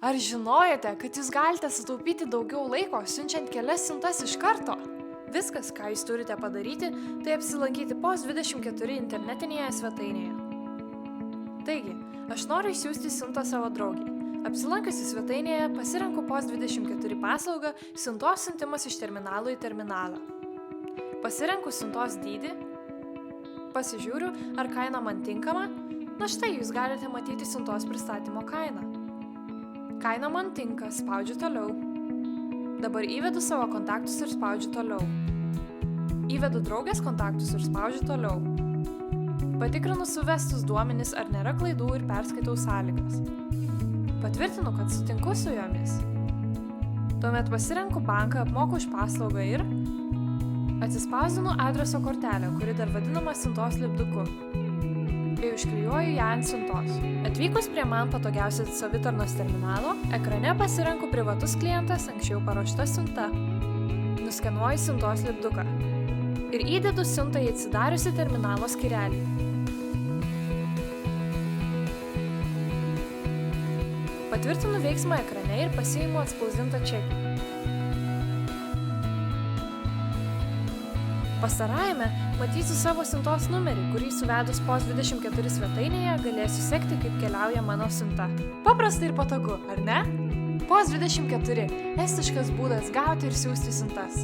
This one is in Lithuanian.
Ar žinojote, kad jūs galite sutaupyti daugiau laiko, siunčiant kelias siuntas iš karto? Viskas, ką jūs turite padaryti, tai apsilankyti POS24 internetinėje svetainėje. Taigi, aš noriu išsiųsti siuntą savo draugiai. Apsilankiusi svetainėje pasirenku POS24 paslaugą siuntos siuntimas iš terminalo į terminalą. Pasirenku siuntos dydį, pasižiūriu, ar kaina man tinkama, na štai jūs galite matyti siuntos pristatymo kainą. Kaina man tinka, spaudžiu toliau. Dabar įvedu savo kontaktus ir spaudžiu toliau. Įvedu draugės kontaktus ir spaudžiu toliau. Patikrinu suvestus duomenis, ar nėra klaidų ir perskaitau sąlygas. Patvirtinu, kad sutinku su jomis. Tuomet pasirenku banką, apmoku už paslaugą ir atsispausdinu adreso kortelę, kuri dar vadinama siuntos lipduku. Bei užklijuoju ją ant siuntos. Atvykus prie man patogiausio savitarnos terminalo, ekrane pasirenku privatus klientas, anksčiau paruošta siunta. Nuskenuoju siuntos lipduką ir įdedu siuntą į atsidariusi terminalo skyrelį. Patvirtinu veiksmą ekrane ir pasiimu atspausdintą čekį. Pastarajame matysiu savo siuntos numerį, kurį suvedus POS24 svetainėje galėsiu sekti, kaip keliauja mano siunta. Paprasta ir patogu, ar ne? POS24 – estiškas būdas gauti ir siųsti siuntas.